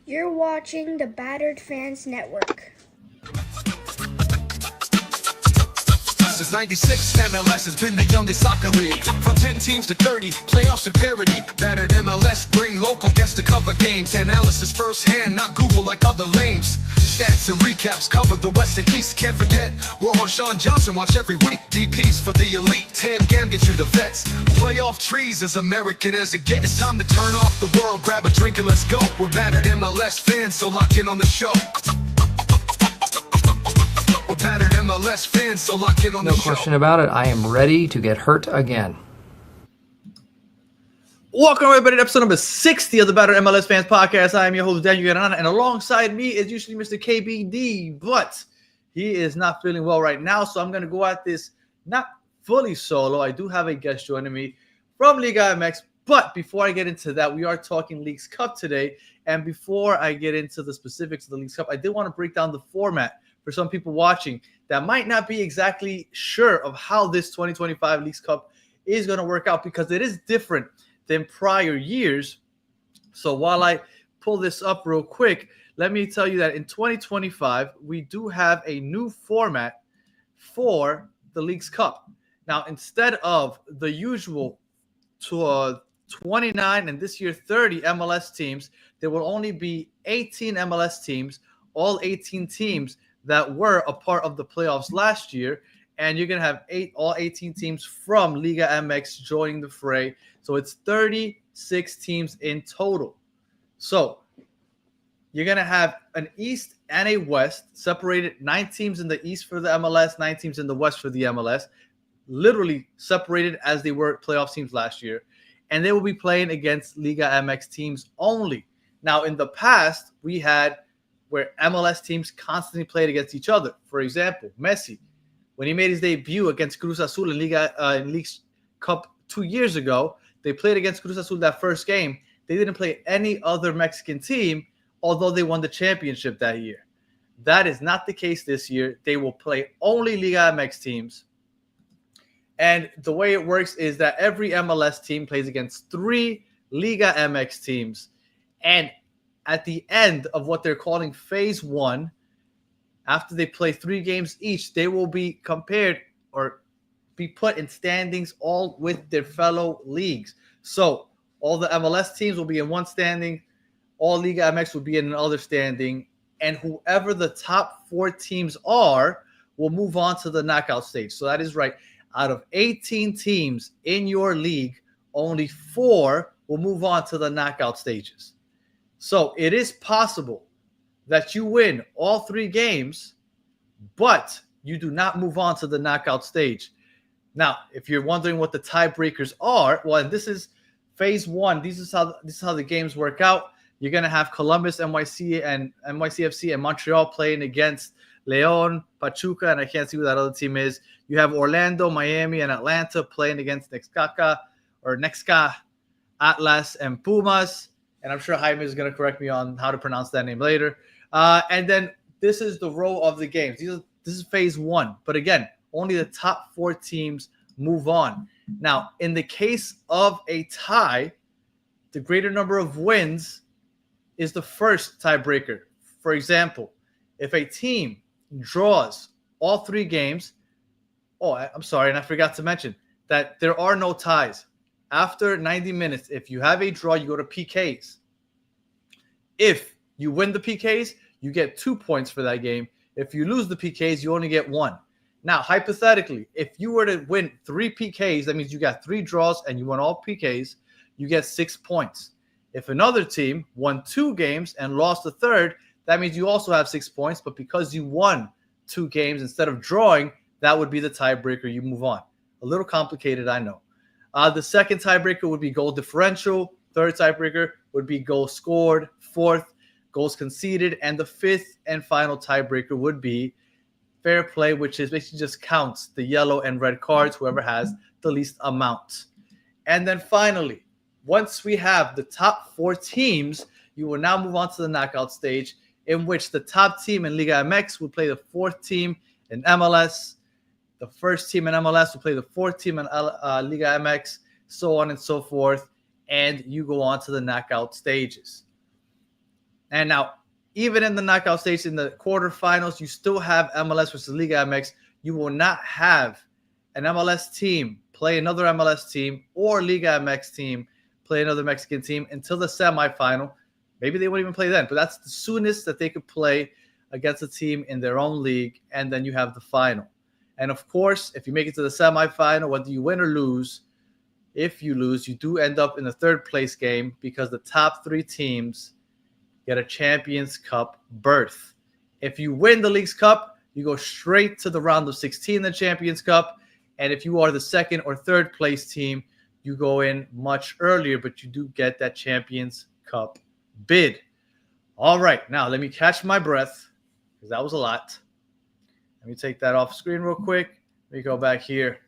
You're watching the Battered Fans Network. Since 96, MLS has been the youngest soccer league. From 10 teams to 30, playoffs and parity. Battered MLS bring local guests to cover games. Analysis firsthand, not Google like other lanes. Stats and recaps cover the West and East. Can't forget, we're on Sean Johnson, watch every week. DPs for the elite, Tam Gam get you the vets. Playoff trees as American as it gets. It's time to turn off the world, grab a drink and let's go. We're Battered MLS fans, so lock in on the show. We're Battered MLS fans, so lock in on the show. No question about it. I am ready to get hurt again. Welcome everybody to episode number 60 of the Battered MLS Fans Podcast. I am your host, Daniel Guerrero, and alongside me is usually Mr. KBD, but he is not feeling well right now, so I'm going to go at this not fully solo. I do have a guest joining me from Liga MX, but before I get into that, we are talking Leagues Cup today, and before I get into the specifics of the Leagues Cup, I did want to break down the format for some people watching that might not be exactly sure of how this 2025 Leagues Cup is going to work out, because it is different than prior years. So while I pull this up real quick, let me tell you that in 2025, we do have a new format for the Leagues Cup. Now, instead of the usual 29 and this year 30 MLS teams, there will only be 18 MLS teams, all 18 teams that were a part of the playoffs last year. And you're going to have all 18 teams from Liga MX joining the fray. So it's 36 teams in total. So you're going to have an East and a West, separated 9 teams in the East for the MLS, 9 teams in the West for the MLS, literally separated as they were playoff teams last year. And they will be playing against Liga MX teams only. Now, in the past, we had where MLS teams constantly played against each other. For example, Messi, when he made his debut against Cruz Azul in Leagues Cup 2 years ago, they played against Cruz Azul that first game. They didn't play any other Mexican team, although they won the championship that year. That is not the case this year. They will play only Liga MX teams. And the way it works is that every MLS team plays against 3 Liga MX teams. And at the end of what they're calling Phase 1, after they play 3 games each, they will be compared or be put in standings all with their fellow leagues. So all the MLS teams will be in one standing, all Liga MX will be in another standing, and whoever the top 4 teams are will move on to the knockout stage. So that is right. Out of 18 teams in your league, only 4 will move on to the knockout stages. So it is possible that you win all 3 games, but you do not move on to the knockout stage. Now, if you're wondering what the tiebreakers are, well, this is Phase 1. This is how the games work out. You're going to have Columbus, NYCFC, and Montreal playing against León, Pachuca, and I can't see who that other team is. You have Orlando, Miami, and Atlanta playing against Necaxa, Atlas, and Pumas. And I'm sure Jaime is going to correct me on how to pronounce that name later. And then this is the row of the games. This is Phase 1. But again, only the top 4 teams move on. Now, in the case of a tie, the greater number of wins is the first tiebreaker. For example, if a team draws all 3 games, I'm sorry, and I forgot to mention that there are no ties. After 90 minutes, if you have a draw, you go to PKs. If you win the PKs, you get 2 points for that game. If you lose the PKs, you only get 1. Now, hypothetically, if you were to win 3 PKs, that means you got 3 draws and you won all PKs, you get 6 points. If another team won 2 games and lost the third, that means you also have 6 points. But because you won 2 games instead of drawing, that would be the tiebreaker. You move on. A little complicated, I know. The second tiebreaker would be goal differential. Third tiebreaker would be goals scored. Fourth, goals conceded. And the 5th and final tiebreaker would be fair play, which is basically just counts the yellow and red cards, whoever has the least amount. And then finally, once we have the top 4 teams, you will now move on to the knockout stage, in which the top team in Liga MX will play the 4th team in MLS. The first team in MLS will play the 4th team in Liga MX, so on and so forth. And you go on to the knockout stages. And now, even in the knockout stage, in the quarterfinals, you still have MLS versus Liga MX. You will not have an MLS team play another MLS team or Liga MX team play another Mexican team until the semifinal. Maybe they won't even play then, but that's the soonest that they could play against a team in their own league, and then you have the final. And of course, if you make it to the semifinal, whether you win or lose, if you lose, you do end up in the third place game because the top 3 teams get a Champions Cup berth. If you win the League's Cup, you go straight to the round of 16 in the Champions Cup. And if you are the second or third place team, you go in much earlier, but you do get that Champions Cup bid. All right, now let me catch my breath because that was a lot. Let me take that off screen real quick. Let me go back here.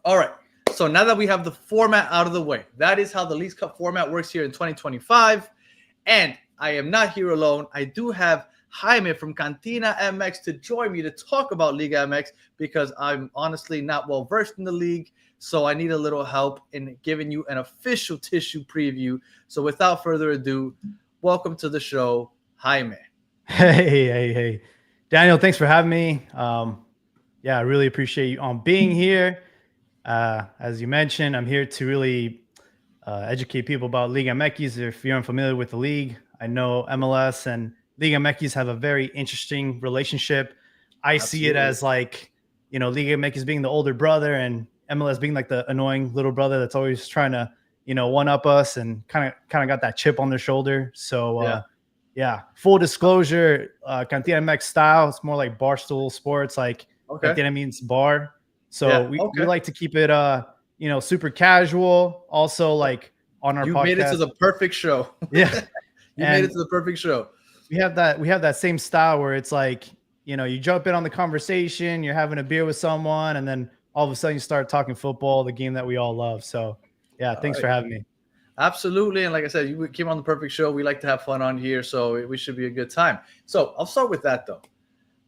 All right, so now that we have the format out of the way, that is how the League's Cup format works here in 2025. And I am not here alone. I do have Jaime from Cantina MX to join me to talk about Liga MX because I'm honestly not well versed in the league. So I need a little help in giving you an official tissue preview. So without further ado, welcome to the show, Jaime. Hey. Daniel, thanks for having me. Yeah, I really appreciate you being here. As you mentioned, I'm here to really educate people about Liga MX. If you're unfamiliar with the league, I know MLS and Liga MX have a very interesting relationship. I see it as like, Liga MX being the older brother and MLS being like the annoying little brother that's always trying to, one up us and kind of got that chip on their shoulder. So yeah, full disclosure, Cantina MX style, it's more like Barstool Sports, like Cantina means bar. So we like to keep it super casual. Also, like on our podcast. You made it to the perfect show. Yeah. You made it to the perfect show. We have that same style where it's like, you jump in on the conversation, you're having a beer with someone, and then all of a sudden you start talking football, the game that we all love. So yeah, thanks for having me. Absolutely. And like I said, you came on the perfect show. We like to have fun on here, so we should be a good time. So I'll start with that, though,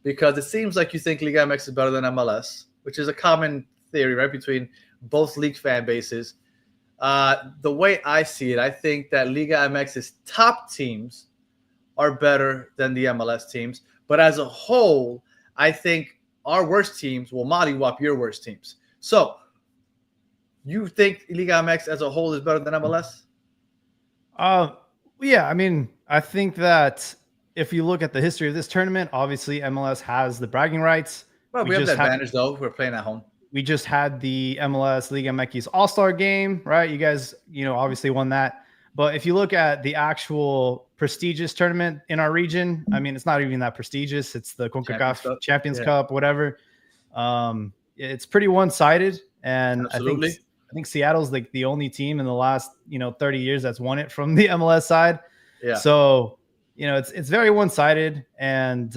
because it seems like you think Liga MX is better than MLS, which is a common theory, right, between both league fan bases. The way I see it, I think that Liga MX's top teams are better than the MLS teams. But as a whole, I think our worst teams will mollywop your worst teams. So you think Liga MX as a whole is better than MLS? Yeah, I mean, I think that if you look at the history of this tournament, obviously MLS has the bragging rights. Well, we have the advantage, though. We're playing at home. We just had the MLS Liga MX All-Star game, right? You guys, obviously won that. But if you look at the actual prestigious tournament in our region, I mean, it's not even that prestigious. It's the CONCACAF Champions Cup, whatever. It's pretty one-sided. And absolutely. I think Seattle's like the only team in the last, 30 years that's won it from the MLS side. Yeah. So, it's very one-sided. And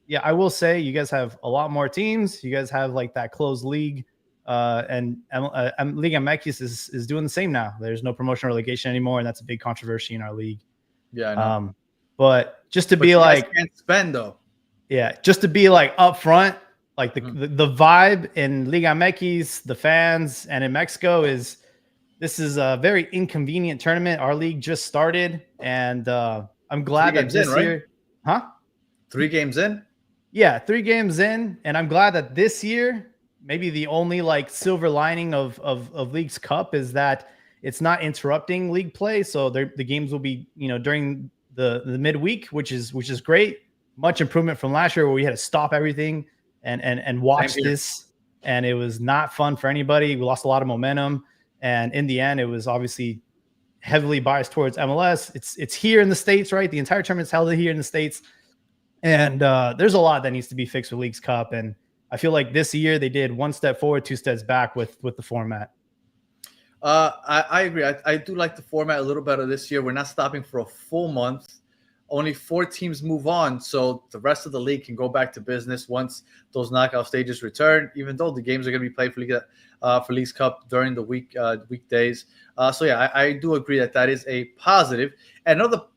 yeah, I will say you guys have a lot more teams. You guys have like that closed league. And Liga MX is doing the same now. There's no promotion relegation anymore, and that's a big controversy in our league. Yeah, I know. But just to be like, can't spend though. Yeah, just to be like upfront, like the vibe in Liga MX, the fans, and in Mexico this is a very inconvenient tournament. Our league just started, and I'm glad that this year, 3 games in. Yeah, 3 games in, and I'm glad that this year, maybe the only like silver lining of League's Cup is that it's not interrupting league play. So the games will be, during the midweek, which is great. Much improvement from last year where we had to stop everything and watch this. And it was not fun for anybody. We lost a lot of momentum. And in the end, it was obviously heavily biased towards MLS. It's here in the States, right? The entire tournament's held here in the States. And there's a lot that needs to be fixed with League's Cup. And I feel like this year they did 1 step forward, 2 steps back with the format. I agree. I do like the format a little better this year. We're not stopping for a full month. Only 4 teams move on, so the rest of the league can go back to business once those knockout stages return, even though the games are going to be played for League's Cup during the weekdays. So, yeah, I do agree that is a positive. And another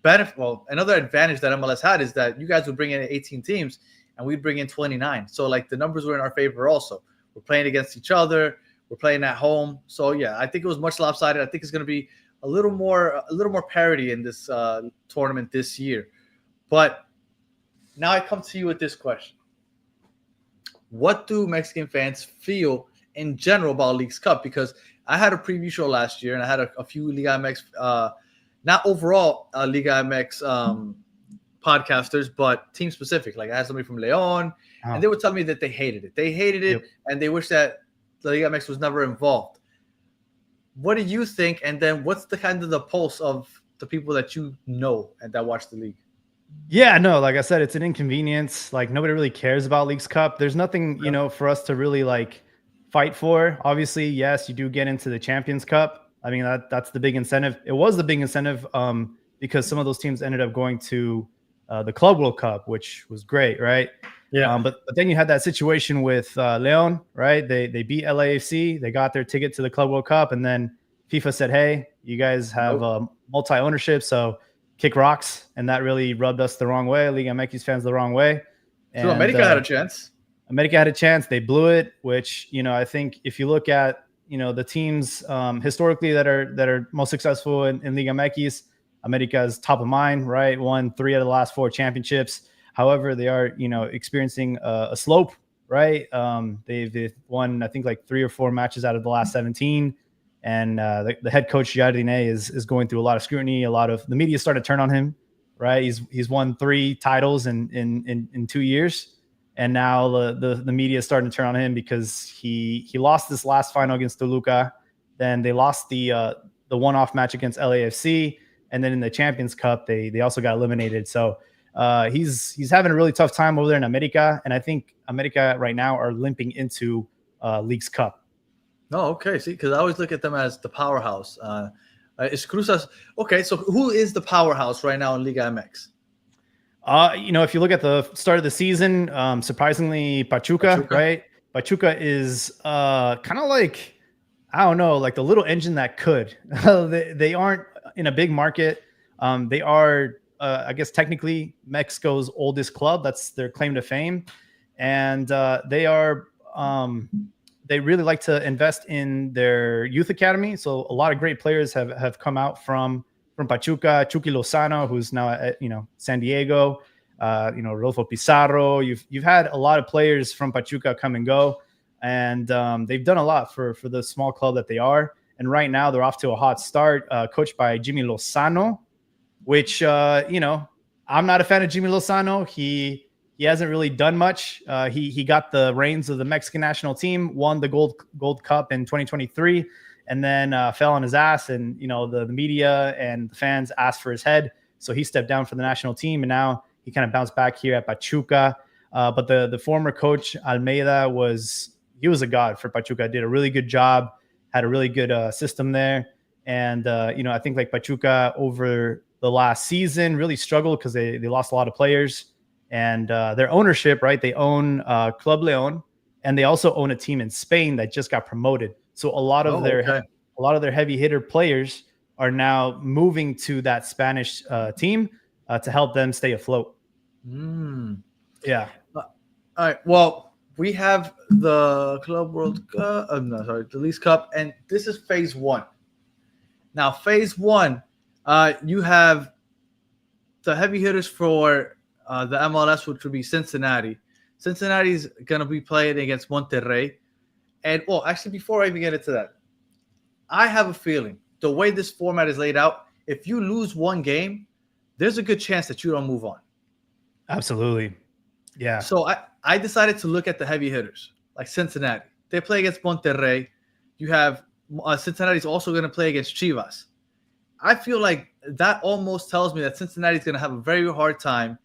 advantage that MLS had is that you guys would bring in 18 teams, and we bring in 29. So, like, the numbers were in our favor also. We're playing against each other. We're playing at home. So, yeah, I think it was much lopsided. I think it's going to be a little more parity in this tournament this year. But now I come to you with this question: what do Mexican fans feel in general about Leagues Cup? Because I had a preview show last year, and I had a few Liga MX, not overall Liga MX podcasters, but team specific. Like I had somebody from Leon, and they would tell me that they hated it. They hated it, and they wish that the Liga MX was never involved. What do you think? And then what's the kind of the pulse of the people that you know and that watch the league? Yeah, no, like I said, it's an inconvenience. Like nobody really cares about Leagues Cup. There's nothing, for us to really like fight for. Obviously, yes, you do get into the Champions Cup. I mean, that's the big incentive. It was the big incentive because some of those teams ended up going to the Club World Cup, which was great, right? Yeah. But then you had that situation with Leon, right? They beat LAFC. They got their ticket to the Club World Cup, and then FIFA said, "Hey, you guys have multi-ownership, so kick rocks," and that really rubbed us the wrong way. Liga MX fans the wrong way. So America had a chance. America had a chance. They blew it, which I think if you look at the teams historically that are most successful in Liga MX, America is top of mind, right? Won 3 out of the last 4 championships. However, they are experiencing a slope, right? They've won, I think, like 3 or 4 matches out of the last 17. And the head coach Jardine is going through a lot of scrutiny. A lot of the media started to turn on him, right? He's won 3 titles in 2 years, and now the media is starting to turn on him because he lost this last final against Toluca. Then they lost the one-off match against LAFC, and then in the Champions Cup they also got eliminated. So he's having a really tough time over there in America, and I think America right now are limping into Leagues Cup. Oh, okay. See, because I always look at them as the powerhouse. Is Cruzas okay? So who is the powerhouse right now in Liga MX? If you look at the start of the season, surprisingly, Pachuca, right? Pachuca is kind of like, I don't know, like the little engine that could. They aren't in a big market. They are, I guess, technically Mexico's oldest club. That's their claim to fame, and they are. They really like to invest in their youth academy. So a lot of great players have come out from Pachuca. Chucky Lozano, who's now at San Diego. Rodolfo Pizarro. You've had a lot of players from Pachuca come and go, and they've done a lot for the small club that they are. And right now they're off to a hot start, coached by Jimmy Lozano, which I'm not a fan of Jimmy Lozano. He hasn't really done much. He got the reins of the Mexican national team, won the Gold Cup in 2023, and then fell on his ass. And the media and the fans asked for his head, so he stepped down for the national team, and now he kind of bounced back here at Pachuca. But the former coach Almeida was a god for Pachuca. Did a really good job, had a really good system there, and I think like Pachuca over the last season really struggled because they lost a lot of players. And their ownership, right? They own Club Leon, and they also own a team in Spain that just got promoted. So a lot of their heavy hitter players are now moving to that Spanish team to help them stay afloat. Yeah. All right. Well, we have the Club World Cup. The Leagues Cup, and this is phase 1. Now, phase 1, you have the heavy hitters for the MLS, which would be Cincinnati. Cincinnati's going to be playing against Monterrey. And, actually, before I even get into that, I have a feeling the way this format is laid out, if you lose one game, there's a good chance that you don't move on. Absolutely. Yeah. So I decided to look at the heavy hitters, like Cincinnati. They play against Monterrey. You have Cincinnati's also going to play against Chivas. I feel like that almost tells me that Cincinnati's going to have a very hard time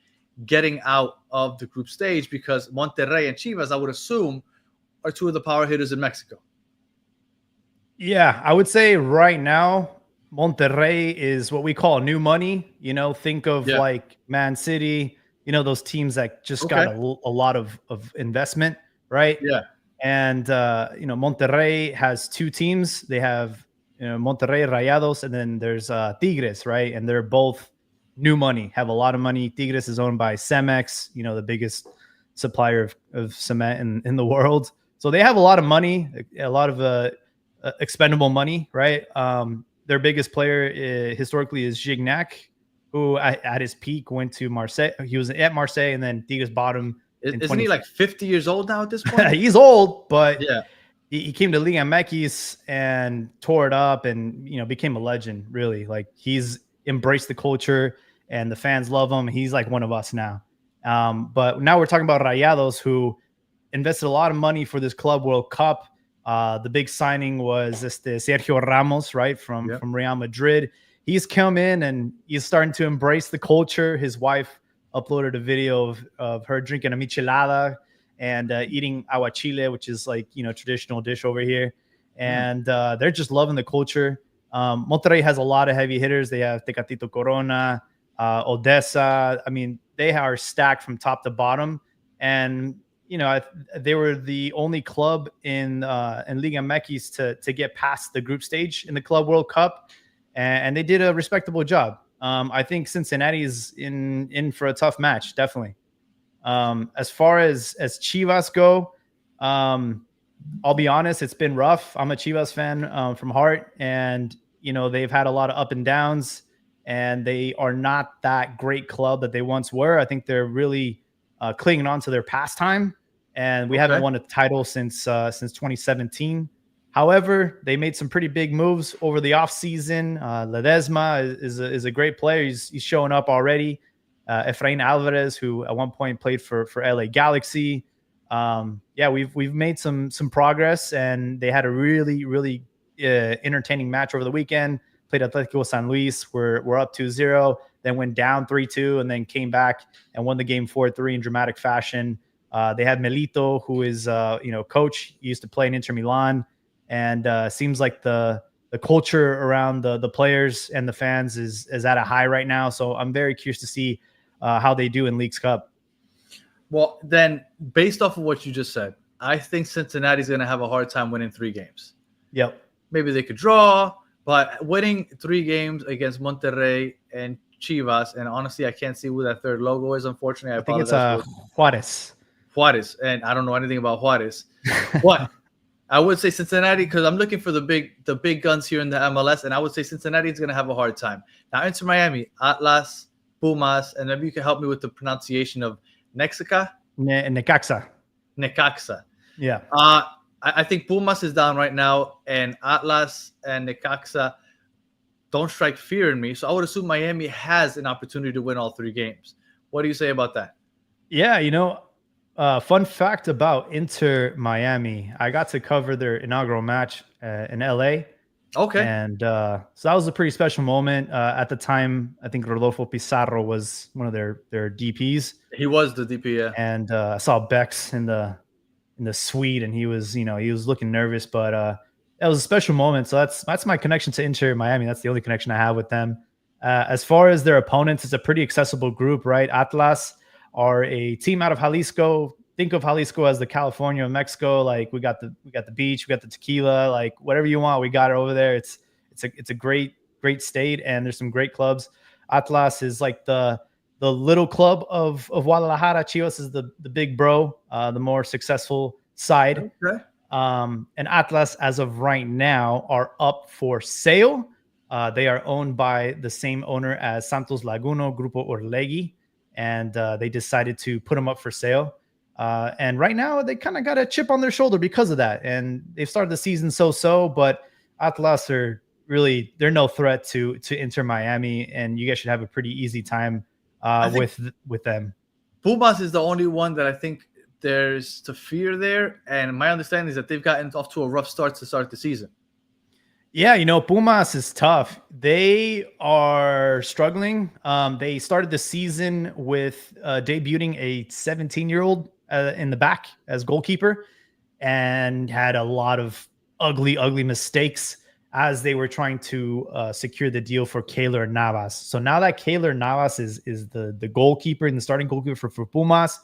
getting out of the group stage because Monterrey and Chivas, I would assume, are 2 of the power hitters in Mexico. Yeah, I would say right now, Monterrey is what we call new money. Think of like Man City, those teams that just got a lot of investment, right? Yeah. And, Monterrey has 2 teams. They have Monterrey Rayados, and then there's Tigres, right? And they're both new money, have a lot of money. Tigres is owned by Cemex, the biggest supplier of cement in the world. So they have a lot of money, a lot of expendable money, right? their biggest player historically is Gignac, who at his peak went to Marseille. He was at Marseille, and then Tigres bought him in Isn't he like 50 years old now at this point? He's old, but Yeah. he came to Liga MX and tore it up, and became a legend. Really, like he's embraced the culture, and the fans love him. He's like one of us now. But now we're talking about Rayados, who invested a lot of money for this Club World Cup. The big signing was Sergio Ramos, right, from Real Madrid. He's come in and he's starting to embrace the culture. His wife uploaded a video of her drinking a michelada and eating aguachile, which is like, traditional dish over here. And they're just loving the culture. Monterrey has a lot of heavy hitters. They have Tecatito Corona, Odessa. I mean, they are stacked from top to bottom. And, they were the only club in Liga MX to get past the group stage in the Club World Cup. And they did a respectable job. I think Cincinnati is in for a tough match, definitely. As far as Chivas go, I'll be honest, it's been rough. I'm a Chivas fan from heart, and they've had a lot of up and downs, and they are not that great club that they once were. I think they're really clinging on to their pastime, and we haven't won a title since 2017. However, they made some pretty big moves over the offseason. Ledesma is a great player. He's showing up already. Efrain Alvarez, who at one point played for LA Galaxy. We've made some progress, and they had a really, really entertaining match over the weekend. Played Atletico San Luis. We're up 2-0, then went down 3-2, and then came back and won the game 4-3 in dramatic fashion. They had Melito, who is coach. He used to play in Inter Milan. And seems like the culture around the players and the fans is at a high right now. So I'm very curious to see how they do in Leagues Cup. Well, then, based off of what you just said, I think Cincinnati's going to have a hard time winning 3 games. Yep. Maybe they could draw, but winning 3 games against Monterrey and Chivas, and honestly, I can't see who that third logo is, unfortunately. I think it's Juarez. Juarez, and I don't know anything about Juarez. But I would say Cincinnati, because I'm looking for the big guns here in the MLS, and I would say Cincinnati is going to have a hard time. Now, Inter Miami, Atlas, Pumas, and maybe you can help me with the pronunciation of Necaxa. Necaxa. Yeah. I think Pumas is down right now, and Atlas and Necaxa don't strike fear in me. So I would assume Miami has an opportunity to win all 3 games. What do you say about that? Yeah, fun fact about Inter Miami. I got to cover their inaugural match in LA. Okay. And so that was a pretty special moment. At the time, I think Rodolfo Pizarro was one of their DPs. He was the DP, yeah. And I saw Bex in the suite, and he was looking nervous, but that was a special moment. So that's my connection to Inter Miami. That's the only connection I have with them. As far as their opponents, it's a pretty accessible group, right? Atlas are a team out of Jalisco. Think of Jalisco as the California of Mexico. Like we got the beach, we got the tequila, like whatever you want, we got it over there. It's a great state, and there's some great clubs. Atlas is like the little club of Guadalajara. Chivas is the big bro, the more successful side. Okay. And Atlas, as of right now, are up for sale. They are owned by the same owner as Santos Laguna, Grupo Orlegui. And they decided to put them up for sale. And right now, they kind of got a chip on their shoulder because of that. And they've started the season so-so, but Atlas are really, they're no threat to Inter Miami, and you guys should have a pretty easy time with them. Pumas is the only one that I think there's to fear there. And my understanding is that they've gotten off to a rough start to start the season. Yeah, Pumas is tough. They are struggling. They started the season with debuting a 17-year-old in the back as goalkeeper, and had a lot of ugly mistakes as they were trying to secure the deal for Keylor Navas. So now that Keylor Navas is the goalkeeper and the starting goalkeeper for Pumas,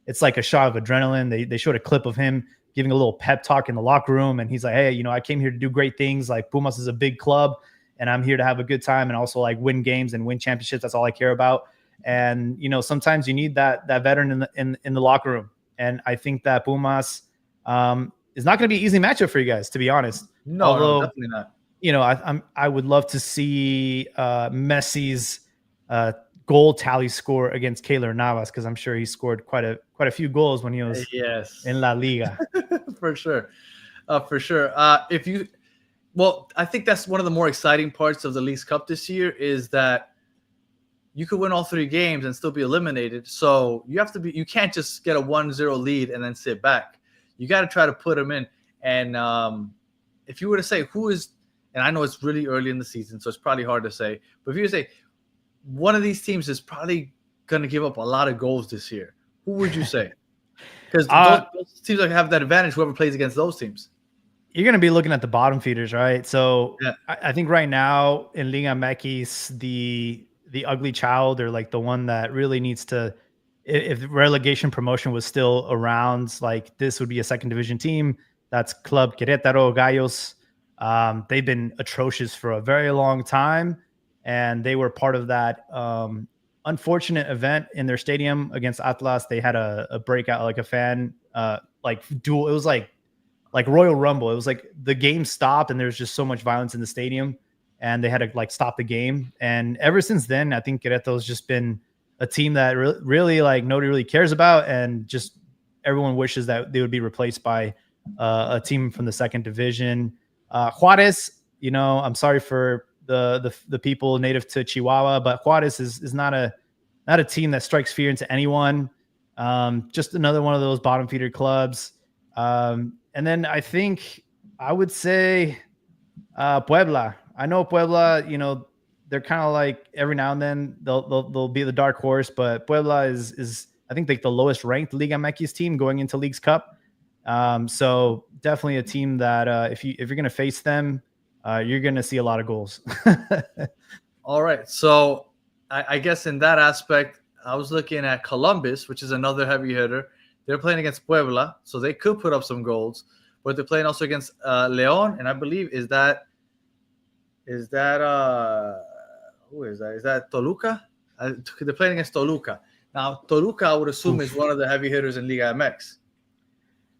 it's like a shot of adrenaline. They showed a clip of him giving a little pep talk in the locker room. And he's like, hey, I came here to do great things. Like Pumas is a big club, and I'm here to have a good time and also like win games and win championships. That's all I care about. And, sometimes you need that veteran in the locker room. And I think that Pumas is not going to be an easy matchup for you guys, to be honest. No, definitely not. I would love to see Messi's goal tally score against Keylor Navas, because I'm sure he scored quite a few goals when he was Yes, in La Liga. for sure, for sure. Well, I think that's one of the more exciting parts of the League's Cup this year is that you could win all 3 games and still be eliminated. So you can't just get a 1-0 lead and then sit back. You got to try to put them in. And if you were to say who is, and I know it's really early in the season, so it's probably hard to say, but if you were to say one of these teams is probably going to give up a lot of goals this year, who would you say? Because those teams have that advantage, whoever plays against those teams. You're going to be looking at the bottom feeders, right? So Yeah. I think right now in Liga MX, the ugly child, or like the one that really needs to, if relegation promotion was still around, like this would be a second division team. That's Club Querétaro Gallos. They've been atrocious for a very long time, and they were part of that unfortunate event in their stadium against Atlas. They had a breakout, like a fan duel. It was like Royal Rumble. It was like the game stopped and there's just so much violence in the stadium, and they had to like stop the game. And ever since then, I think Querétaro has just been a team that really like nobody really cares about, and just everyone wishes that they would be replaced by a team from the second division. Juarez, I'm sorry for the people native to Chihuahua, but Juarez is not a team that strikes fear into anyone. Just another one of those bottom feeder clubs. And then I think I would say Puebla. I know Puebla, they're kind of like every now and then they'll be the dark horse, but Puebla is I think like the lowest ranked Liga MX team going into League's Cup. So definitely a team that if you're going to face them, you're going to see a lot of goals. All right. So I guess in that aspect, I was looking at Columbus, which is another heavy hitter. They're playing against Puebla, so they could put up some goals. But they're playing also against León, and I believe is that who is that? Is that Toluca? They're playing against Toluca. Now, Toluca, I would assume, is one of the heavy hitters in Liga MX.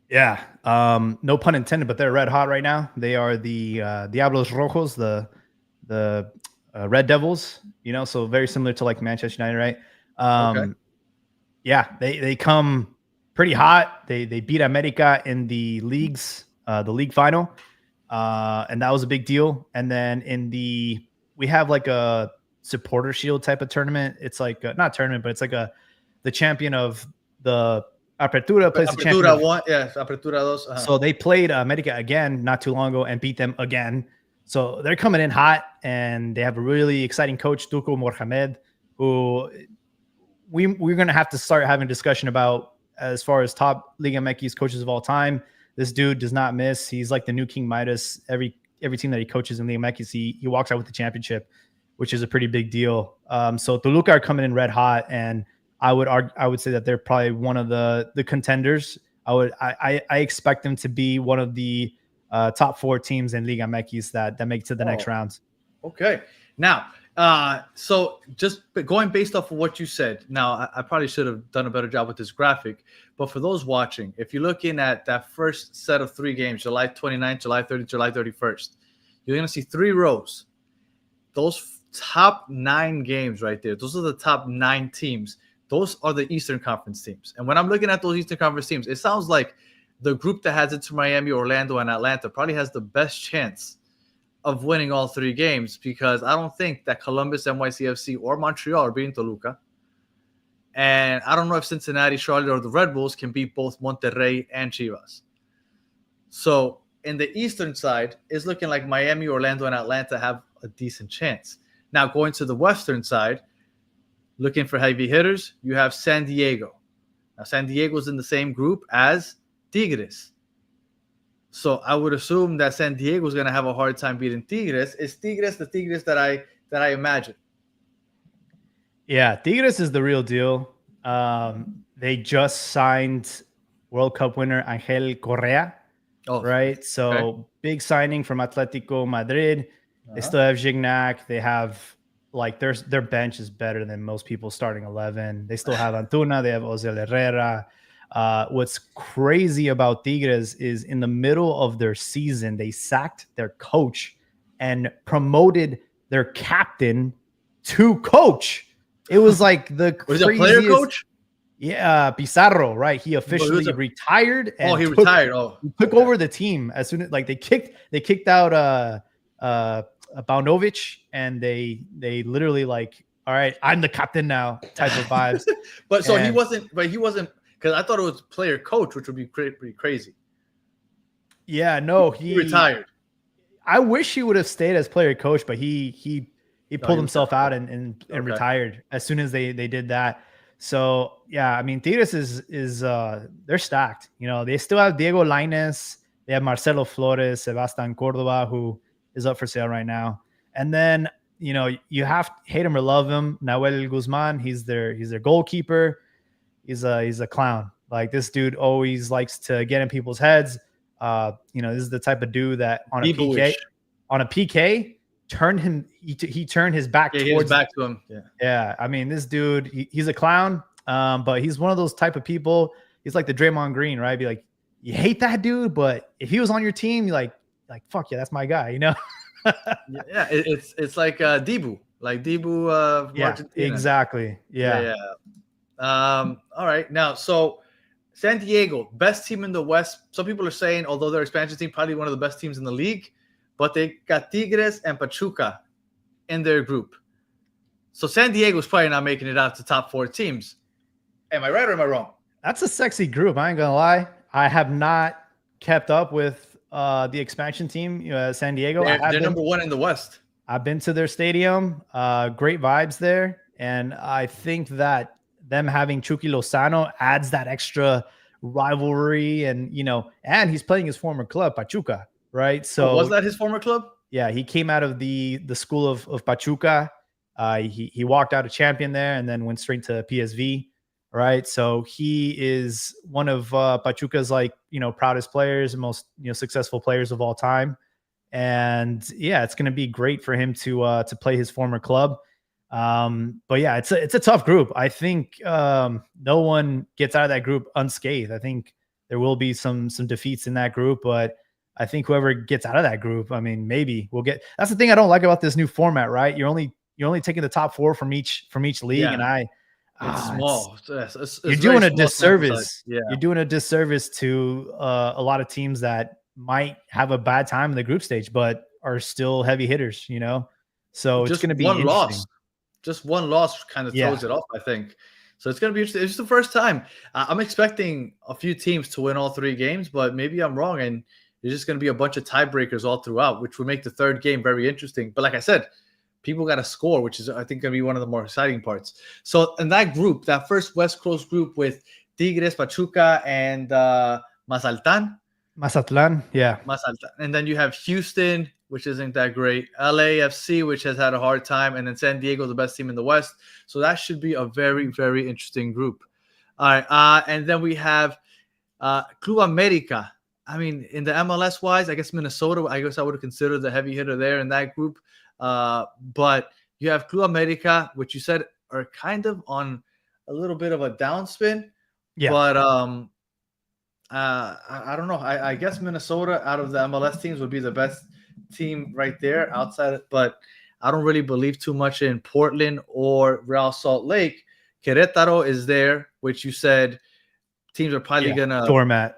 Yeah. No pun intended, but they're red hot right now. They are the Diablos Rojos, the Red Devils, so very similar to like Manchester United, right? Okay. Yeah, they come pretty hot. They beat America in the league final, and that was a big deal. And then we have like a supporter shield type of tournament. It's like not tournament, but it's like the champion of the Apertura plays the champion. Apertura 1, yes, Apertura 2. So they played America again not too long ago and beat them again. So they're coming in hot, and they have a really exciting coach, Tuco Mohamed, who we're going to have to start having a discussion about as far as top Liga MX coaches of all time. This dude does not miss. He's like the new King Midas. Every team that he coaches in Liga MX, he walks out with the championship, which is a pretty big deal. So Toluca are coming in red hot, and I would say that they're probably one of the contenders. I expect them to be one of the top 4 teams in Liga MX that make it to the next rounds. Okay. Now, so just going based off of what you said, now I probably should have done a better job with this graphic, but for those watching, if you're looking at that first set of 3 games, July 29th, July 30th, July 31st, you're going to see 3 rows. Those top 9 games right there, those are the top 9 teams. Those are the Eastern Conference teams. And when I'm looking at those Eastern Conference teams, it sounds like the group that has Inter Miami, Orlando, and Atlanta probably has the best chance of winning all 3 games, because I don't think that Columbus, NYCFC, or Montreal are beating Toluca. And I don't know if Cincinnati, Charlotte, or the Red Bulls can beat both Monterrey and Chivas. So in the Eastern side, it's looking like Miami, Orlando, and Atlanta have a decent chance. Now going to the Western side, looking for heavy hitters, you have San Diego. Now San Diego's in the same group as Tigres. So I would assume that San Diego is going to have a hard time beating Tigres. Is Tigres the Tigres that I imagine? Yeah, Tigres is the real deal. They just signed World Cup winner Angel Correa, right? So okay. Big signing from Atletico Madrid. They still have Gignac. They have like their bench is better than most people's starting 11. They still have Antuna. They have Ozel Herrera. What's crazy about Tigres is in the middle of their season, they sacked their coach and promoted their captain to coach. It was like the Was he a craziest. player coach? Yeah, Pizarro, right? He officially retired. And he retired. Oh, he took over the team as soon as like they kicked out Baunovic, and they literally like, all right, I'm the captain now type of vibes. But he wasn't because I thought it was player coach, which would be pretty crazy. Yeah, no, he retired. I wish he would have stayed as player coach, but he pulled himself out and retired as soon as they did that. So yeah, I mean, Tigres is they're stacked. You know, they still have Diego Lainez, they have Marcelo Flores, Sebastian Cordova, who is up for sale right now, and then you know you have hate him or love him, Nahuel Guzman. He's their goalkeeper. He's a clown. Like, this dude always likes to get in people's heads. You know, this is the type of dude that on a PK turned him. He turned his back towards back to him. Yeah. I mean, this dude, he's a clown, but he's one of those type of people. He's like the Draymond Green, right? Be like, you hate that dude, but if he was on your team, you're like fuck yeah, that's my guy, you know? Yeah, it's like Dibu, from Argentina. Exactly. Yeah. All right, now so San Diego, best team in the West. Some people are saying, although their expansion team, probably one of the best teams in the league, but they got Tigres and Pachuca in their group. So San Diego's probably not making it out to top 4 teams. Am I right or am I wrong? That's a sexy group. I ain't gonna lie. I have not kept up with the expansion team, San Diego. They're number 1 in the West. I've been to their stadium. Great vibes there, and I think that them having Chucky Lozano adds that extra rivalry, and and he's playing his former club, Pachuca, right? So was that his former club? Yeah, he came out of the school of Pachuca. He walked out a champion there and then went straight to PSV, right? So he is one of Pachuca's proudest players and most successful players of all time. And yeah, it's going to be great for him to play his former club. But yeah, it's a tough group. I think no one gets out of that group unscathed. I think there will be some defeats in that group, but I think whoever gets out of that group, I mean, maybe we'll get. That's the thing I don't like about this new format, right? You're only taking the top 4 from each league, and it's small. You're doing a disservice. Yeah, you're doing a disservice to a lot of teams that might have a bad time in the group stage, but are still heavy hitters. So it's going to be interesting. Loss. Just one loss kind of throws it off, I think. So it's going to be interesting. It's just the first time. I'm expecting a few teams to win all 3 games, but maybe I'm wrong. And there's just going to be a bunch of tiebreakers all throughout, which would make the 3rd game very interesting. But like I said, people got to score, which is, I think, going to be one of the more exciting parts. So in that group, that first West Coast group with Tigres, Pachuca, and Mazatlan, yeah. Mazatlan. And then you have Houston, which isn't that great. LAFC, which has had a hard time. And then San Diego, the best team in the West. So that should be a very, very interesting group. All right. And then we have Club America. I mean, in the MLS wise, I guess Minnesota, I would have considered the heavy hitter there in that group. But you have Club America, which you said are kind of on a little bit of a downspin. Yeah. But I don't know. I guess Minnesota out of the MLS teams would be the best team right there outside. But I don't really believe too much in Portland or Real Salt Lake. Querétaro is there, which you said teams are probably gonna doormat.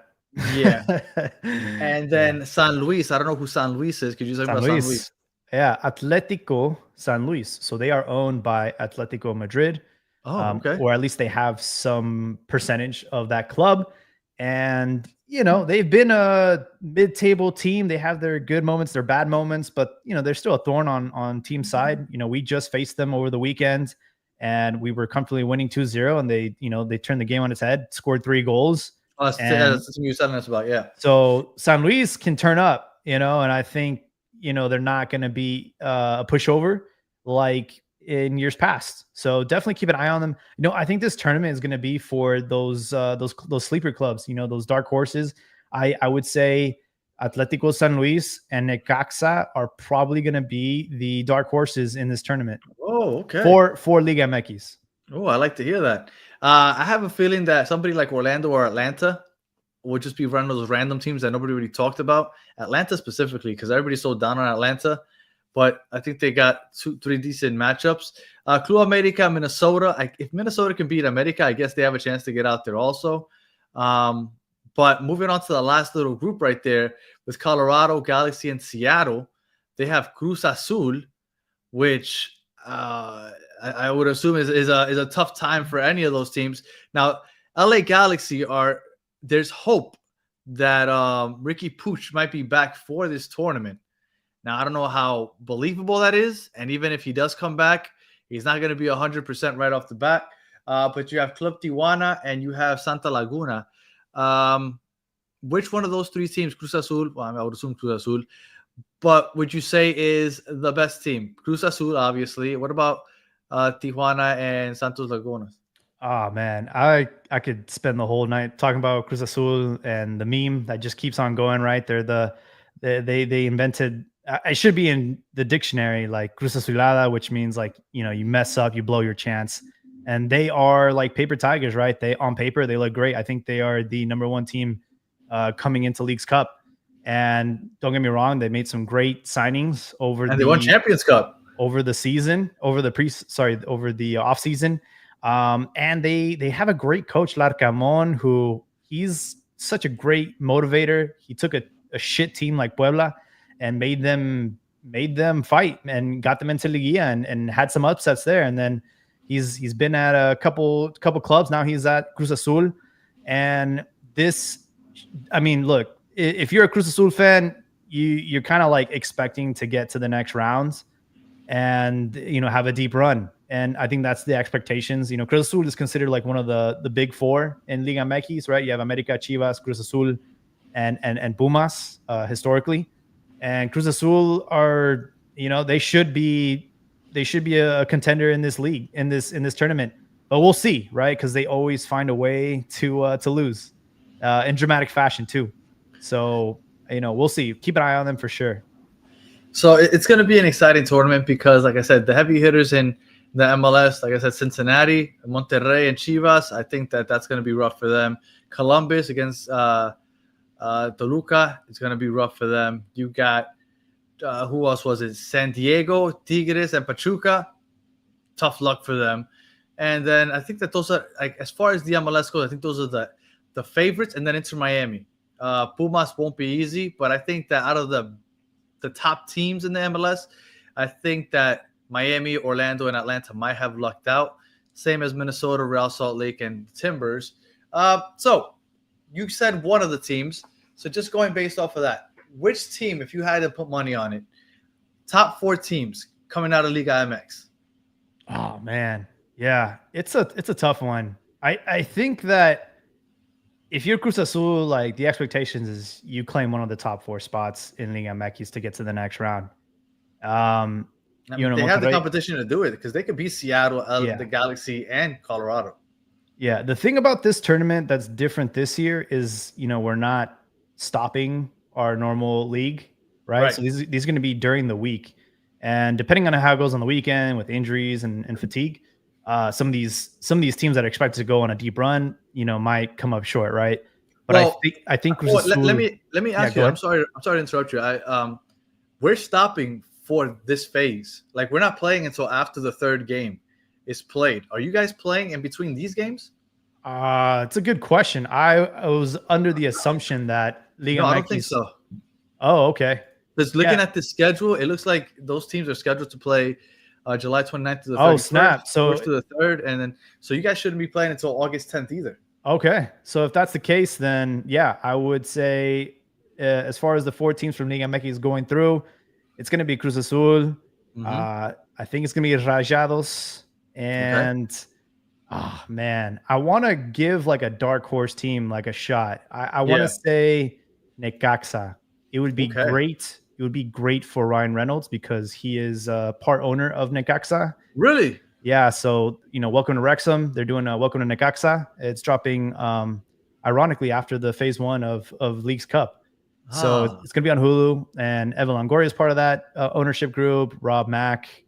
Yeah. And then San Luis. I don't know who San Luis is. Could you say about San Luis? Yeah, Atletico San Luis. So they are owned by Atletico Madrid. Oh, okay. Or at least they have some percentage of that club. And, they've been a mid-table team. They have their good moments, their bad moments, but, they're still a thorn on team side. We just faced them over the weekend and we were comfortably winning 2-0, and they turned the game on its head, scored 3 goals. That's what you were telling us about, yeah. So San Luis can turn up, and I think, they're not going to be a pushover like in years past. So definitely keep an eye on them. I think this tournament is going to be for those sleeper clubs, those dark horses. I would say Atletico San Luis and Necaxa are probably going to be the dark horses in this tournament. Oh, okay. For Liga MX. Oh, I like to hear that. I have a feeling that somebody like Orlando or Atlanta would just be one of those random teams that nobody really talked about. Atlanta specifically, because everybody's so down on Atlanta. but I think they got 2-3 decent matchups. Club America, Minnesota. If Minnesota can beat America, I guess they have a chance to get out there also. But moving on to the last little group right there with Colorado, Galaxy, and Seattle, they have Cruz Azul, which I would assume is a tough time for any of those teams. Now, LA Galaxy there's hope that Ricky Puig might be back for this tournament. Now, I don't know how believable that is, and even if he does come back, he's not going to be 100% right off the bat. But you have Club Tijuana and you have Santa Laguna. Which one of those three teams, Cruz Azul, well, I would assume Cruz Azul, but would you say is the best team? Cruz Azul, obviously. What about Tijuana and Santos Laguna? Oh man, I could spend the whole night talking about Cruz Azul and the meme that just keeps on going. Right, they invented. I should be in the dictionary like Cruz Azulada, which means like you mess up, you blow your chance, and they are like paper tigers, right? They on paper they look great. I think they are the #1 team coming into League's Cup, and don't get me wrong, they made some great signings they won Champions Cup over the season, over the off season. And they have a great coach, Larcamon, who he's such a great motivator. He took a shit team like Puebla and made them fight and got them into Liguilla and had some upsets there. And then he's been at a couple clubs. Now he's at Cruz Azul. And look, if you're a Cruz Azul fan, you're kind of like expecting to get to the next rounds and have a deep run. And I think that's the expectations. Cruz Azul is considered like one of the big four in Liga MX, right? You have America, Chivas, Cruz Azul, and Pumas historically. And Cruz Azul are, they should be a contender in this league, in this tournament. But we'll see, right? Because they always find a way to lose in dramatic fashion too. So we'll see. Keep an eye on them for sure. So it's going to be an exciting tournament because, like I said, the heavy hitters in the MLS, like I said, Cincinnati, Monterrey, and Chivas, I think that's going to be rough for them. Columbus against Toluca, it's going to be rough for them. You got, who else was it? San Diego, Tigres, and Pachuca. Tough luck for them. And then I think that those are, like, as far as the MLS goes, I think those are the favorites, and then Inter Miami. Pumas won't be easy, but I think that out of the top teams in the MLS, I think that Miami, Orlando, and Atlanta might have lucked out. Same as Minnesota, Real Salt Lake, and Timbers. So you said one of the teams. So just going based off of that, which team, if you had to put money on it, top 4 teams coming out of Liga MX? Oh man, yeah, it's a tough one. I think that if you're Cruz Azul, like the expectations is you claim one of the top 4 spots in Liga MX to get to the next round. They have the competition to do it because they could beat Seattle, the Galaxy, and Colorado. Yeah, the thing about this tournament that's different this year is, we're not stopping our normal league, right? So these are going to be during the week. And depending on how it goes on the weekend with injuries and fatigue, some of these teams that are expected to go on a deep run, might come up short, right? But I think Cruz Azul, let me ask you. I'm sorry to interrupt you. We're stopping for this phase. Like, we're not playing until after the 3rd game is played. Are you guys playing in between these games? It's a good question. I was under the assumption that Liga MX. I don't think so. Oh, okay. Because looking at the schedule, it looks like those teams are scheduled to play July 29th to the 31st. Oh, snap. So 1st to the 3rd, and then so you guys shouldn't be playing until August 10th either. Okay. So if that's the case, then yeah, I would say as far as the 4 teams from Liga MX going through, it's going to be Cruz Azul. Mm-hmm. I think it's going to be Rayados. And, oh, man, I want to give like a dark horse team like a shot. I want to say Necaxa. It would be great. It would be great for Ryan Reynolds because he is part owner of Necaxa. Really? Yeah. So, welcome to Wrexham. They're doing a Welcome to Necaxa. It's dropping, ironically, after the phase 1 of League's Cup. So it's going to be on Hulu, and Evan Longoria is part of that ownership group, Rob Mack.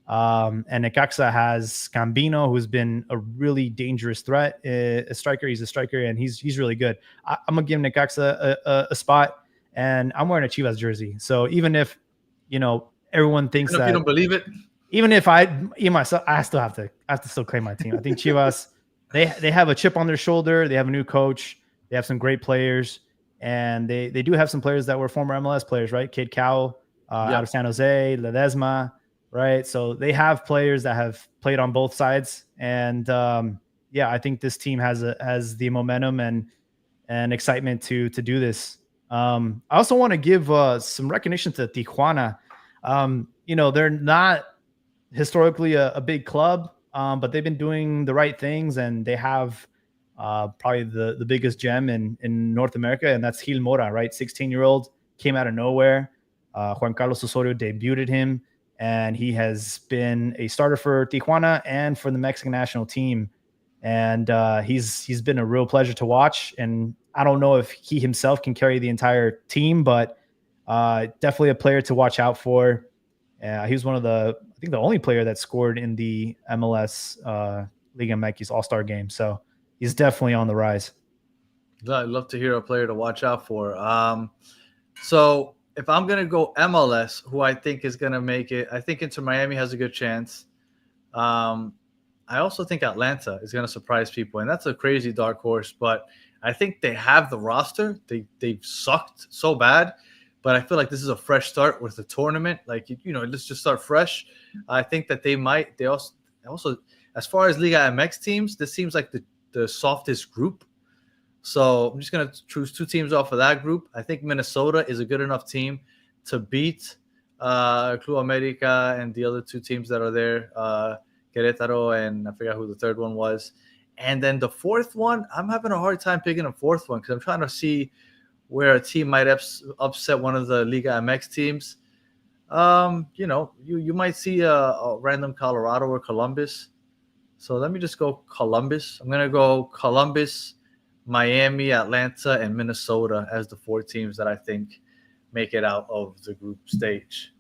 And Necaxa has Gambino, who's been a really dangerous threat, a striker. He's a striker, and he's really good. I'm going to give Necaxa a spot, and I'm wearing a Chivas jersey. So even if, everyone thinks Even if that you don't believe it. even myself, I have to still claim my team. I think Chivas, they have a chip on their shoulder. They have a new coach. They have some great players, and they do have some players that were former MLS players, right? Kid Cow out of San Jose, Ledesma, right? So they have players that have played on both sides, and I think this team has the momentum and excitement to do this. I also want to give some recognition to Tijuana. They're not historically a big club, but they've been doing the right things, and they have probably the biggest gem in North America, and that's Gil Mora, right? 16-year-old, came out of nowhere. Juan Carlos Osorio debuted him, and he has been a starter for Tijuana and for the Mexican national team. And he's been a real pleasure to watch. And I don't know if he himself can carry the entire team, but definitely a player to watch out for. He was one of I think the only player that scored in the MLS Liga MX All-Star game. So he's definitely on the rise. I'd love to hear a player to watch out for. So if I'm going to go MLS, who I think is going to make it, I think Inter Miami has a good chance. I also think Atlanta is going to surprise people, and that's a crazy dark horse, but I think they have the roster. They've sucked so bad, but I feel like this is a fresh start with the tournament. Like, let's just start fresh. I think that they also, as far as Liga MX teams, this seems like the softest group. So I'm just going to choose two teams off of that group. I think Minnesota is a good enough team to beat Club America and the other two teams that are there, Querétaro, and I forgot who the third one was. And then the fourth one, I'm having a hard time picking a fourth one because I'm trying to see where a team might upset one of the Liga MX teams. You might see a random Colorado or Columbus. So let me just go Columbus. I'm going to go Columbus, Miami, Atlanta, and Minnesota as the four teams that I think make it out of the group stage,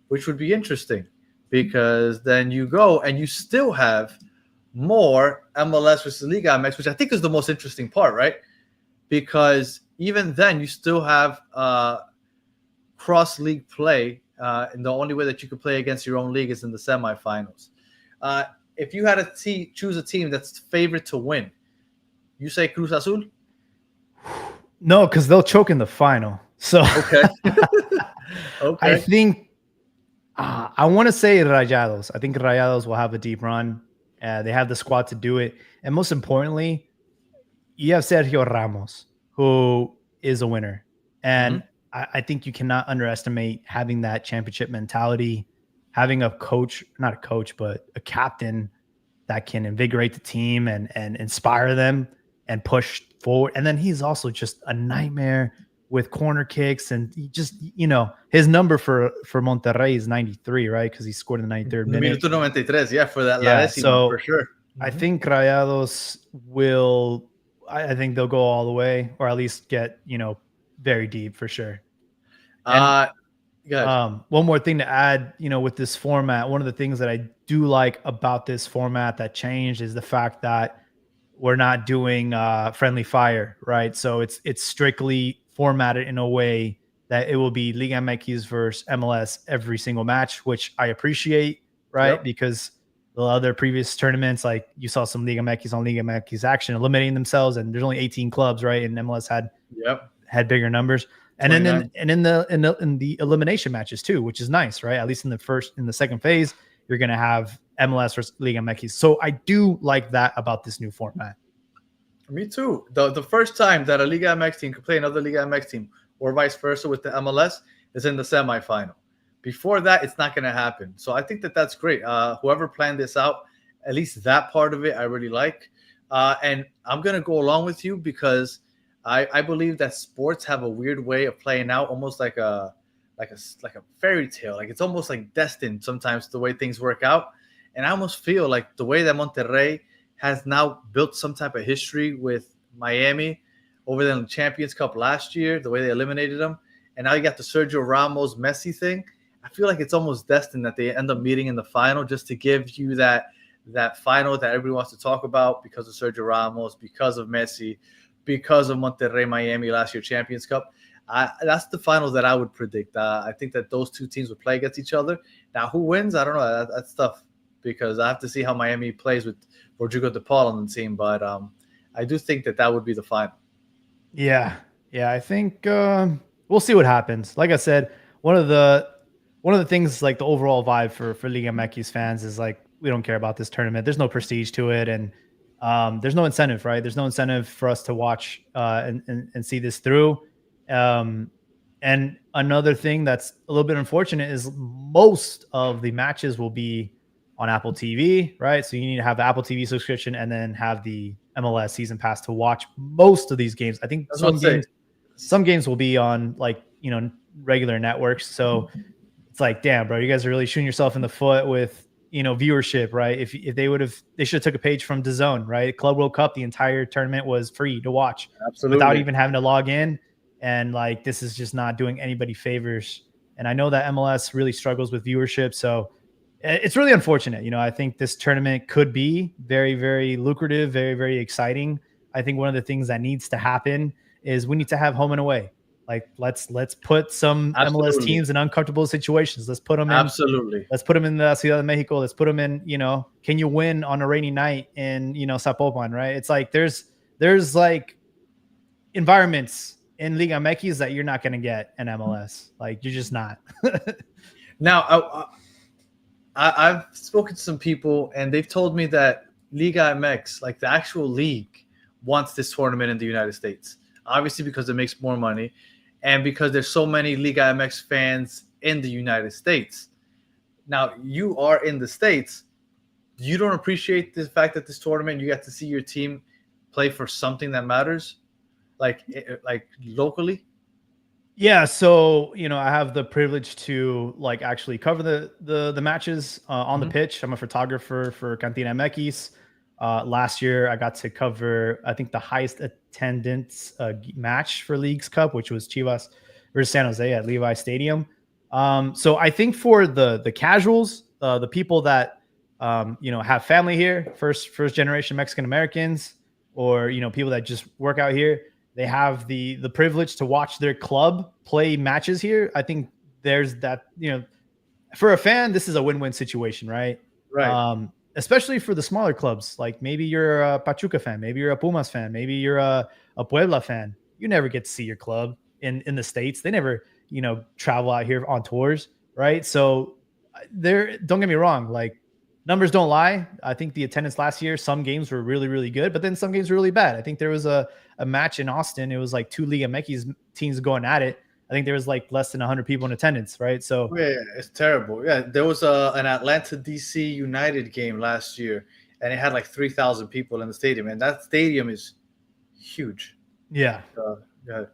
which would be interesting because then you go and you still have more MLS versus Liga MX, which I think is the most interesting part, right? Because even then you still have cross-league play, and the only way that you could play against your own league is in the semifinals. If you had to choose a team that's favored to win, you say Cruz Azul? No, because they'll choke in the final. So okay. Okay. I think I want to say Rayados. I think Rayados will have a deep run. They have the squad to do it. And most importantly, you have Sergio Ramos, who is a winner. And I think you cannot underestimate having that championship mentality, having a coach, not a coach, but a captain that can invigorate the team and inspire them and push forward. And then he's also just a nightmare with corner kicks, and he just, his number for Monterrey is 93, right? Because he scored in the 93rd minute. Minuto 93, yeah, for that Yeah, so for sure. I think Rayados will, I think they'll go all the way, or at least get, very deep for sure. And, one more thing to add, with this format, one of the things that I do like about this format that changed is the fact that we're not doing friendly fire, right? So it's strictly formatted in a way that it will be Liga MX versus MLS every single match, which I appreciate, right? Yep. Because the other previous tournaments, like you saw some Liga MX on Liga MX action eliminating themselves, and there's only 18 clubs, right? And MLS had bigger numbers. And 29. then in the elimination matches too, which is nice, right? At least in the second phase, you're going to have MLS versus Liga MX. So I do like that about this new format. Me too. The first time that a Liga MX team could play another Liga MX team, or vice versa with the MLS, is in the semifinal. Before that, it's not going to happen. So I think that that's great. Whoever planned this out, at least that part of it, I really like. And I'm going to go along with you because I believe that sports have a weird way of playing out, almost like a fairy tale. Like it's almost like destined sometimes the way things work out. And I almost feel like the way that Monterrey has now built some type of history with Miami over the Champions Cup last year, the way they eliminated them. And now you got the Sergio Ramos Messi thing. I feel like it's almost destined that they end up meeting in the final just to give you that final that everybody wants to talk about because of Sergio Ramos, because of Messi, because of Monterrey Miami last year Champions Cup. That's the finals that I would predict. I think that those two teams would play against each other. Now, who wins? I don't know. That's tough because I have to see how Miami plays with Rodrigo De Paul on the team. But I do think that would be the final. Yeah, yeah. I think we'll see what happens. Like I said, one of the things, like the overall vibe for Liga MX fans is like we don't care about this tournament. There's no prestige to it, and there's no incentive, right? There's no incentive for us to watch and see this through. And another thing that's a little bit unfortunate is most of the matches will be on Apple TV, right? So you need to have the Apple TV subscription and then have the MLS season pass to watch most of these games. I think some games will be on like, regular networks. So it's like, damn, bro, you guys are really shooting yourself in the foot with, viewership, right? If they should have took a page from DAZN, right? Club World Cup, the entire tournament was free to watch. Absolutely. Without even having to log in. And like, this is just not doing anybody favors. And I know that MLS really struggles with viewership. So it's really unfortunate. I think this tournament could be very, very lucrative, very, very exciting. I think one of the things that needs to happen is we need to have home and away. Like let's put some MLS teams in uncomfortable situations. Let's put them in. Let's put them in the Ciudad de Mexico. Let's put them in, can you win on a rainy night in, Zapopan, right? It's like, there's like environments in Liga MX that you're not going to get in MLS. Like you're just not. Now, I've spoken to some people and they've told me that Liga MX, like the actual league, wants this tournament in the United States. Obviously because it makes more money and because there's so many Liga MX fans in the United States. Now, you are in the States. You don't appreciate the fact that this tournament, you get to see your team play for something that matters, like locally? Yeah, so I have the privilege to like actually cover the matches on the pitch. I'm a photographer for Cantina MX. Last year, I got to cover I think the highest attendance match for Leagues Cup, which was Chivas versus San Jose at Levi Stadium. So I think for the casuals, the people that have family here, first generation Mexican Americans, or people that just work out here. They have the privilege to watch their club play matches here. I think there's that, for a fan, this is a win-win situation, right? Right. Especially for the smaller clubs. Like maybe you're a Pachuca fan, maybe you're a Pumas fan, maybe you're a Puebla fan. You never get to see your club in the States. They never, travel out here on tours, right? So don't get me wrong, like numbers don't lie. I think the attendance last year, some games were really, really good, but then some games were really bad. I think there was a match in Austin. It was like two Liga MX teams going at it. I think there was like less than 100 people in attendance, right? So yeah, it's terrible. Yeah, there was an Atlanta DC United game last year, and it had like 3,000 people in the stadium, and that stadium is huge. Yeah,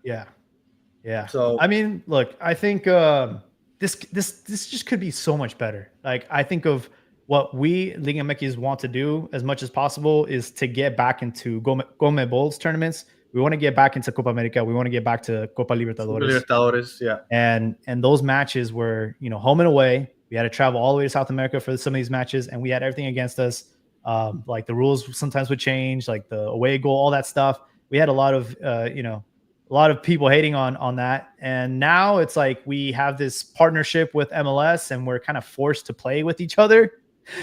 yeah. So I mean, look, I think this just could be so much better. Like I think of what we Liga MX want to do as much as possible is to get back into CONMEBOL's tournaments. We want to get back into Copa America. We want to get back to Copa Libertadores. Yeah. And those matches were, home and away. We had to travel all the way to South America for some of these matches, and we had everything against us. Like the rules sometimes would change, like the away goal, all that stuff. We had a lot of people hating on that. And now it's like we have this partnership with MLS, and we're kind of forced to play with each other.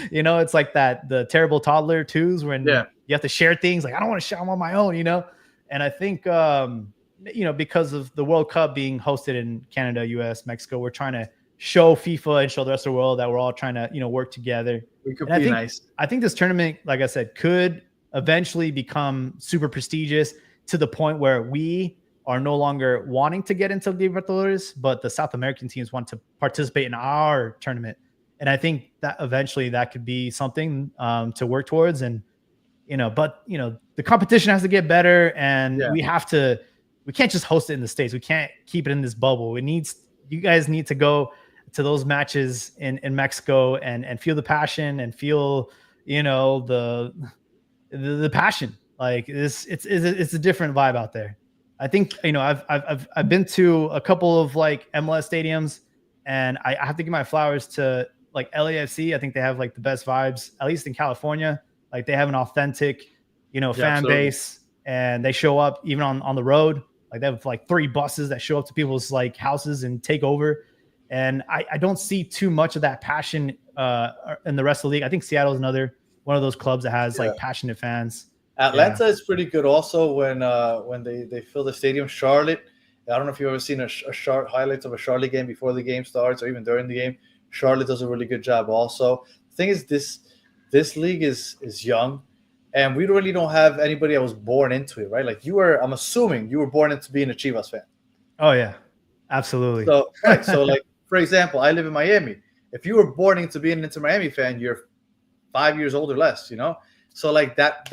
It's like the terrible toddler twos when you have to share things. Like I don't want to share them on my own, And I think, because of the World Cup being hosted in Canada, US, Mexico, we're trying to show FIFA and show the rest of the world that we're all trying to, work together. We could be nice. I think this tournament, like I said, could eventually become super prestigious to the point where we are no longer wanting to get into Libertadores, but the South American teams want to participate in our tournament. And I think that eventually that could be something to work towards. And, the competition has to get better, and we can't just host it in the States. We can't keep it in this bubble. You guys need to go to those matches in Mexico and feel the passion and feel, the passion. Like it's a different vibe out there. I think, I've been to a couple of like MLS stadiums, and I have to give my flowers to like LAFC. I think they have like the best vibes, at least in California. Like they have an authentic, fan base, and they show up even on the road. Like they have like 3 buses that show up to people's like houses and take over. And I don't see too much of that passion in the rest of the league. I think Seattle's another one of those clubs that has like passionate fans. Atlanta is pretty good also when they fill the stadium. Charlotte, I don't know if you've ever seen a highlights of a Charlotte game before the game starts or even during the game. Charlotte does a really good job also. The thing is, this league is young, and we really don't have anybody that was born into it, right? Like I'm assuming you were born into being a Chivas fan. Oh yeah, absolutely. So right, so like for example, I live in Miami. If you were born into being an Inter Miami fan, you're 5 years old or less, you know. So like that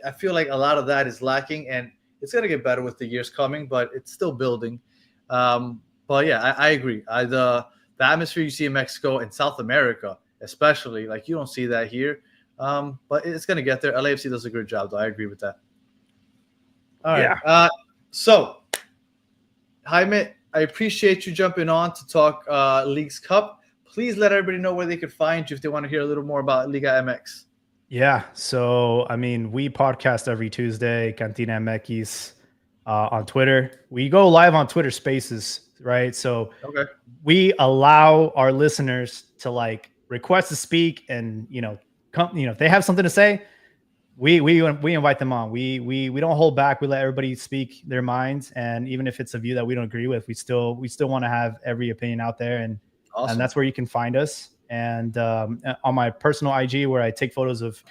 I feel like a lot of that is lacking, and it's gonna get better with the years coming, but it's still building. But yeah, I agree. The atmosphere you see in Mexico and South America, especially, like you don't see that here. But it's gonna get there. LAFC does a good job, though. I agree with that. All right. Yeah. So Jaime, I appreciate you jumping on to talk Leagues Cup. Please let everybody know where they could find you if they want to hear a little more about Liga MX. Yeah. So, I mean, we podcast every Tuesday, Cantina MX on Twitter. We go live on Twitter Spaces, right? So we allow our listeners to like request to speak and, if they have something to say, we invite them on. We don't hold back. We let everybody speak their minds. And even if it's a view that we don't agree with, we still want to have every opinion out there. And that's where you can find us. And on my personal IG, where I take photos of,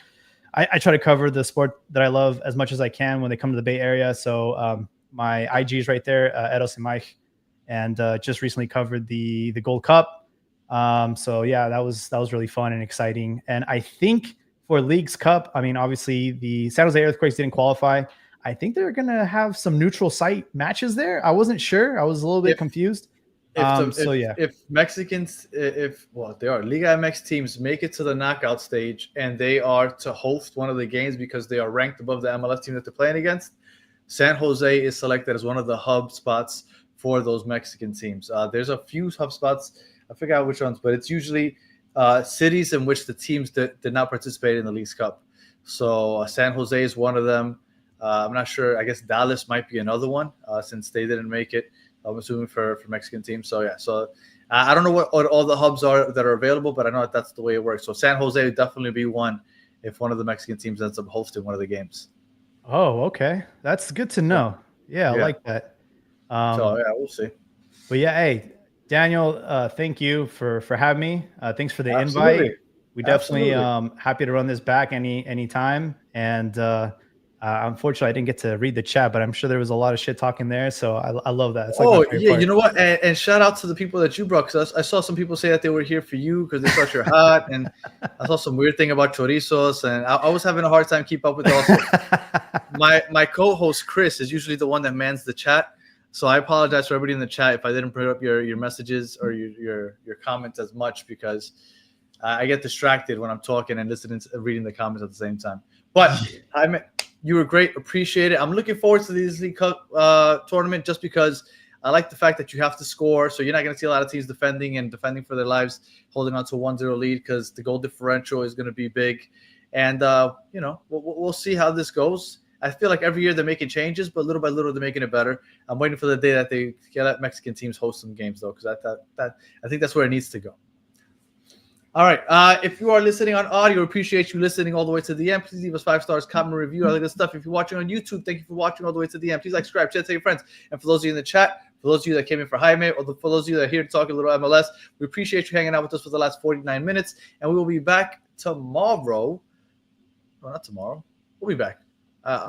I try to cover the sport that I love as much as I can when they come to the Bay Area. So my IG is right there, Eros Imaich, and just recently covered the Gold Cup. So yeah, that was really fun and exciting. And I think for Leagues Cup, I mean, obviously the San Jose Earthquakes didn't qualify. I think they're gonna have some neutral site matches there. I wasn't sure. I was a little bit confused. If Mexicans, they are Liga MX teams make it to the knockout stage and they are to host one of the games because they are ranked above the MLS team that they're playing against, San Jose is selected as one of the hub spots for those Mexican teams. There's a few hub spots. I forgot which ones, but it's usually cities in which the teams did not participate in the Leagues Cup. So San Jose is one of them. I'm not sure. I guess Dallas might be another one since they didn't make it. I'm assuming for Mexican teams. So yeah, so I don't know what all the hubs are that are available, but I know that's the way it works. So San Jose would definitely be one if one of the Mexican teams ends up hosting one of the games. Oh, okay, that's good to know. Yeah, I like that. So yeah, we'll see. But yeah, hey, Daniel, thank you for having me. Thanks for the invite. We definitely happy to run this back any time. And unfortunately, I didn't get to read the chat, but I'm sure there was a lot of shit talking there. So I love that. It's like part. You know what? And shout out to the people that you brought. Because I saw some people say that they were here for you because they thought you're hot. And I saw some weird thing about chorizos. And I was having a hard time keep up with it also. My co-host, Chris, is usually the one that mans the chat. So I apologize for everybody in the chat if I didn't put up your messages or your comments as much because I get distracted when I'm talking and reading the comments at the same time. But you were great. Appreciate it. I'm looking forward to this League Cup tournament just because I like the fact that you have to score. So you're not going to see a lot of teams defending for their lives, holding on to a 1-0 lead because the goal differential is going to be big. And, we'll see how this goes. I feel like every year they're making changes, but little by little they're making it better. I'm waiting for the day that they let Mexican teams host some games, though, because I think that's where it needs to go. All right. If you are listening on audio, appreciate you listening all the way to the end. Please leave us 5 stars, comment, review, all that good stuff. If you're watching on YouTube, thank you for watching all the way to the end. Please subscribe, share, tell your friends. And for those of you in the chat, for those of you that came in for Jaime, or for those of you that are here to talk a little MLS, we appreciate you hanging out with us for the last 49 minutes. And we will be back tomorrow. No, not tomorrow. We'll be back. I'm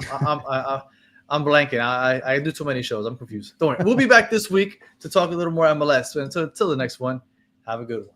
blanking. I do too many shows. I'm confused. Don't worry. We'll be back this week to talk a little more MLS. So until the next one, have a good one.